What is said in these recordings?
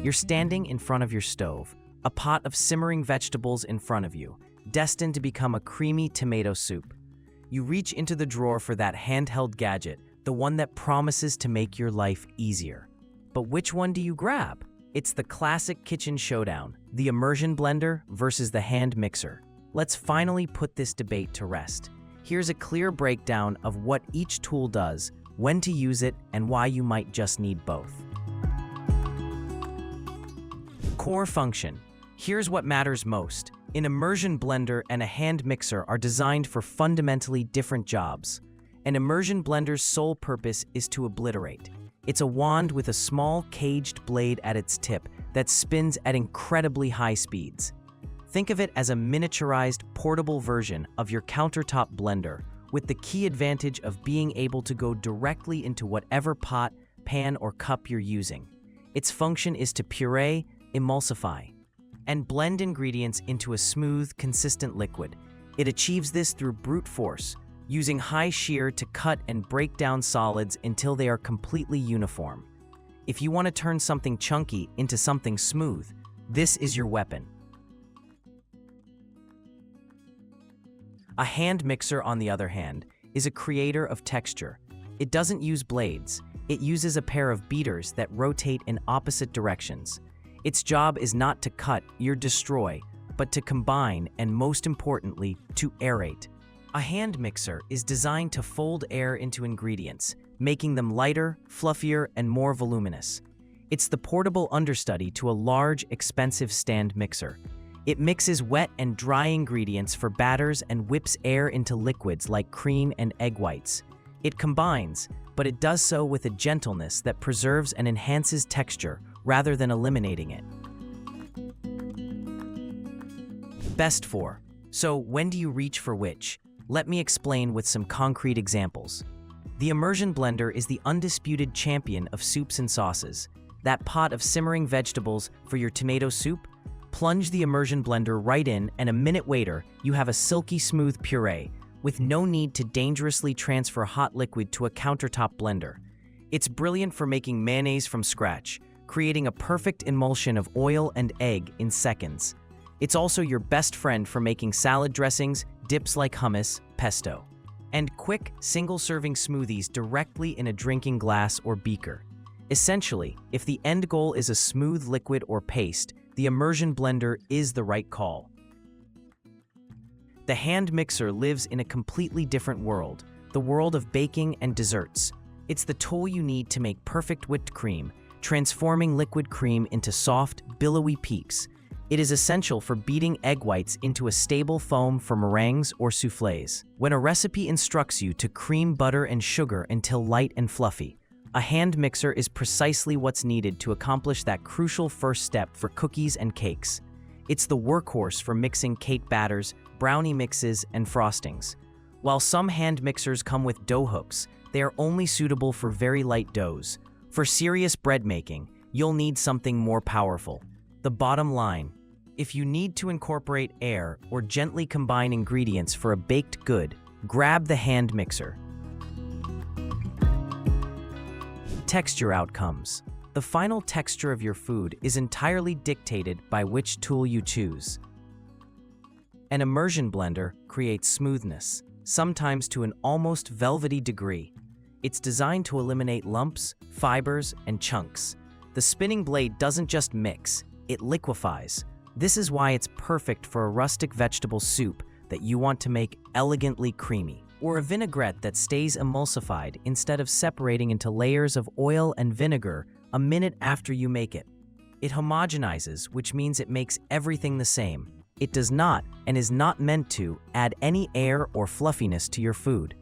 You're standing in front of your stove, a pot of simmering vegetables in front of you, destined to become a creamy tomato soup. You reach into the drawer for that handheld gadget, the one that promises to make your life easier. But which one do you grab? It's the classic kitchen showdown, the immersion blender versus the hand mixer. Let's finally put this debate to rest. Here's a clear breakdown of what each tool does, when to use it, and why you might just need both. Core function. Here's what matters most. An immersion blender and a hand mixer are designed for fundamentally different jobs. An immersion blender's sole purpose is to obliterate. It's a wand with a small caged blade at its tip that spins at incredibly high speeds. Think of it as a miniaturized, portable version of your countertop blender, with the key advantage of being able to go directly into whatever pot, pan, or cup you're using. Its function is to puree, emulsify, and blend ingredients into a smooth, consistent liquid. It achieves this through brute force, using high shear to cut and break down solids until they are completely uniform. If you want to turn something chunky into something smooth, this is your weapon. A hand mixer, on the other hand, is a creator of texture. It doesn't use blades. It uses a pair of beaters that rotate in opposite directions. Its job is not to cut or destroy, but to combine and, most importantly, to aerate. A hand mixer is designed to fold air into ingredients, making them lighter, fluffier, and more voluminous. It's the portable understudy to a large, expensive stand mixer. It mixes wet and dry ingredients for batters and whips air into liquids like cream and egg whites. It combines, but it does so with a gentleness that preserves and enhances texture rather than eliminating it. Best for. So when do you reach for which? Let me explain with some concrete examples. The immersion blender is the undisputed champion of soups and sauces. That pot of simmering vegetables for your tomato soup? Plunge the immersion blender right in, and a minute later, you have a silky smooth puree, with no need to dangerously transfer hot liquid to a countertop blender. It's brilliant for making mayonnaise from scratch, creating a perfect emulsion of oil and egg in seconds. It's also your best friend for making salad dressings, dips like hummus, pesto, and quick, single-serving smoothies directly in a drinking glass or beaker. Essentially, if the end goal is a smooth liquid or paste, the immersion blender is the right call. The hand mixer lives in a completely different world, the world of baking and desserts. It's the tool you need to make perfect whipped cream, transforming liquid cream into soft, billowy peaks. It is essential for beating egg whites into a stable foam for meringues or soufflés. When a recipe instructs you to cream butter and sugar until light and fluffy, a hand mixer is precisely what's needed to accomplish that crucial first step for cookies and cakes. It's the workhorse for mixing cake batters, brownie mixes, and frostings. While some hand mixers come with dough hooks, they are only suitable for very light doughs. For serious bread making, you'll need something more powerful. The bottom line: if you need to incorporate air or gently combine ingredients for a baked good, grab the hand mixer. Texture outcomes. The final texture of your food is entirely dictated by which tool you choose. An immersion blender creates smoothness, sometimes to an almost velvety degree. It's designed to eliminate lumps, fibers, and chunks. The spinning blade doesn't just mix, it liquefies. This is why it's perfect for a rustic vegetable soup that you want to make elegantly creamy, or a vinaigrette that stays emulsified instead of separating into layers of oil and vinegar a minute after you make it. It homogenizes, which means it makes everything the same. It does not, and is not meant to, add any air or fluffiness to your food.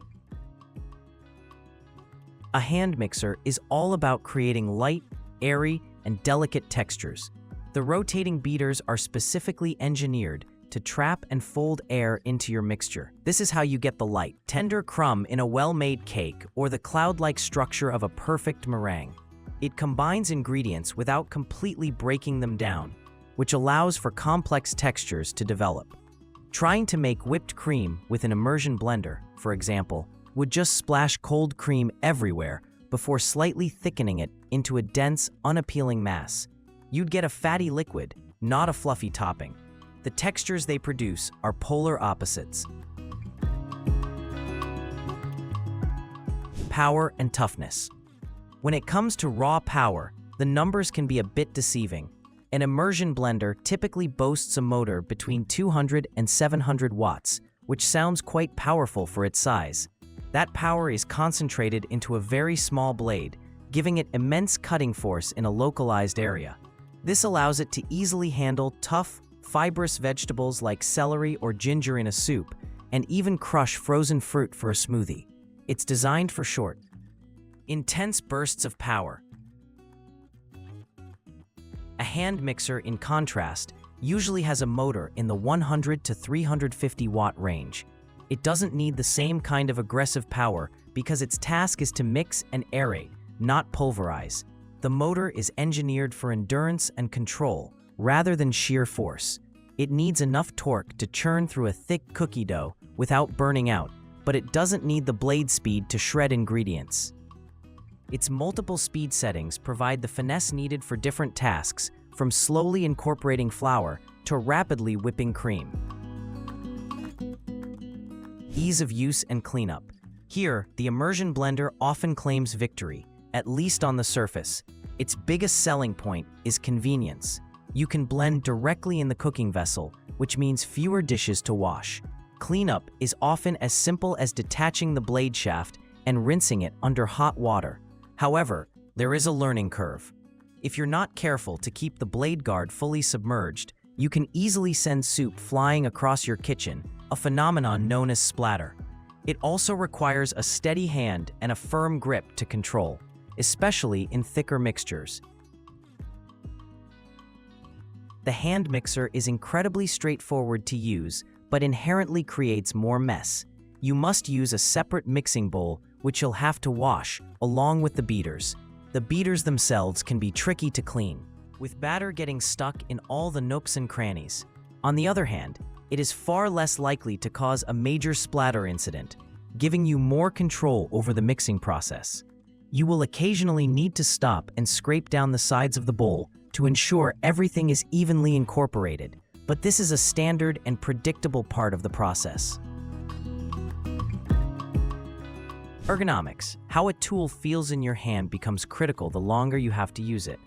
A hand mixer is all about creating light, airy, and delicate textures. The rotating beaters are specifically engineered to trap and fold air into your mixture. This is how you get the light, tender crumb in a well-made cake or the cloud-like structure of a perfect meringue. It combines ingredients without completely breaking them down, which allows for complex textures to develop. Trying to make whipped cream with an immersion blender, for example, would just splash cold cream everywhere before slightly thickening it into a dense, unappealing mass. You'd get a fatty liquid, not a fluffy topping. The textures they produce are polar opposites. Power and toughness. When it comes to raw power, the numbers can be a bit deceiving. An immersion blender typically boasts a motor between 200 and 700 watts, which sounds quite powerful for its size. That power is concentrated into a very small blade, giving it immense cutting force in a localized area. This allows it to easily handle tough, fibrous vegetables like celery or ginger in a soup, and even crush frozen fruit for a smoothie. It's designed for short, intense bursts of power. A hand mixer, in contrast, usually has a motor in the 100 to 350 watt range. It doesn't need the same kind of aggressive power because its task is to mix and aerate, not pulverize. The motor is engineered for endurance and control rather than sheer force. It needs enough torque to churn through a thick cookie dough without burning out, but it doesn't need the blade speed to shred ingredients. Its multiple speed settings provide the finesse needed for different tasks, from slowly incorporating flour to rapidly whipping cream. Ease of use and cleanup. Here, the immersion blender often claims victory, at least on the surface. Its biggest selling point is convenience. You can blend directly in the cooking vessel, which means fewer dishes to wash. Cleanup is often as simple as detaching the blade shaft and rinsing it under hot water. However, there is a learning curve. If you're not careful to keep the blade guard fully submerged, you can easily send soup flying across your kitchen, a phenomenon known as splatter. It also requires a steady hand and a firm grip to control, especially in thicker mixtures. The hand mixer is incredibly straightforward to use, but inherently creates more mess. You must use a separate mixing bowl, which you'll have to wash, along with the beaters. The beaters themselves can be tricky to clean, with batter getting stuck in all the nooks and crannies. On the other hand, it is far less likely to cause a major splatter incident, giving you more control over the mixing process. You will occasionally need to stop and scrape down the sides of the bowl to ensure everything is evenly incorporated, but this is a standard and predictable part of the process. Ergonomics. How a tool feels in your hand becomes critical the longer you have to use it.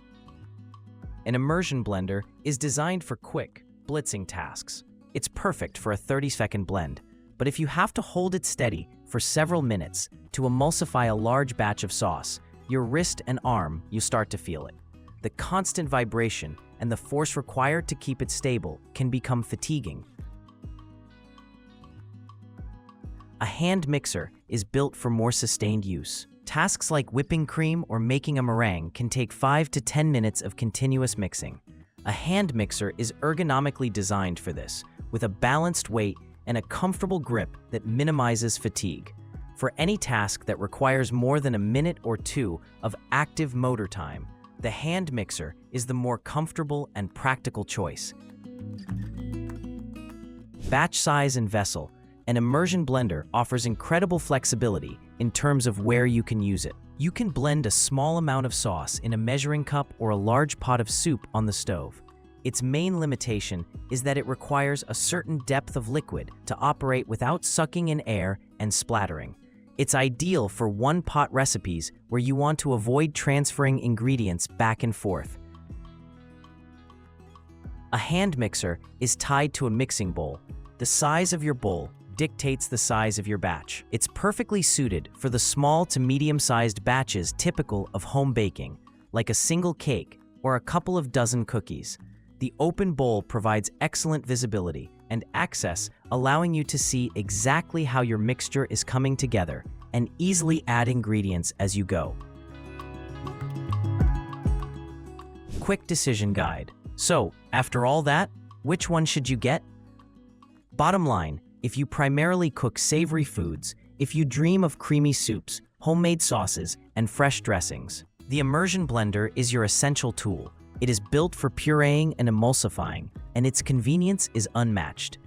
An immersion blender is designed for quick, blitzing tasks. It's perfect for a 30-second blend, but if you have to hold it steady for several minutes to emulsify a large batch of sauce, your wrist and arm, you start to feel it. The constant vibration and the force required to keep it stable can become fatiguing. A hand mixer is built for more sustained use. Tasks like whipping cream or making a meringue can take 5 to 10 minutes of continuous mixing. A hand mixer is ergonomically designed for this, with a balanced weight and a comfortable grip that minimizes fatigue. For any task that requires more than a minute or two of active motor time, the hand mixer is the more comfortable and practical choice. Batch size and vessel. An immersion blender offers incredible flexibility in terms of where you can use it. You can blend a small amount of sauce in a measuring cup or a large pot of soup on the stove. Its main limitation is that it requires a certain depth of liquid to operate without sucking in air and splattering. It's ideal for one-pot recipes where you want to avoid transferring ingredients back and forth. A hand mixer is tied to a mixing bowl. The size of your bowl dictates the size of your batch. It's perfectly suited for the small to medium-sized batches typical of home baking, like a single cake or a couple of dozen cookies. The open bowl provides excellent visibility and access, allowing you to see exactly how your mixture is coming together and easily add ingredients as you go. Quick decision guide. So, after all that, which one should you get? Bottom line, if you primarily cook savory foods, if you dream of creamy soups, homemade sauces, and fresh dressings, the immersion blender is your essential tool. It is built for pureeing and emulsifying, and its convenience is unmatched.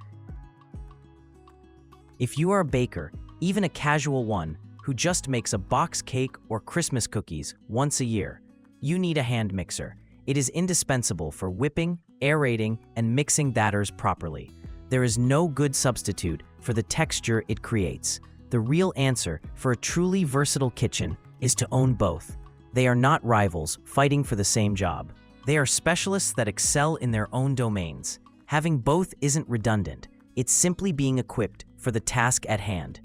If you are a baker, even a casual one, who just makes a box cake or Christmas cookies once a year, you need a hand mixer. It is indispensable for whipping, aerating, and mixing batters properly. There is no good substitute for the texture it creates. The real answer for a truly versatile kitchen is to own both. They are not rivals fighting for the same job. They are specialists that excel in their own domains. Having both isn't redundant. It's simply being equipped for the task at hand.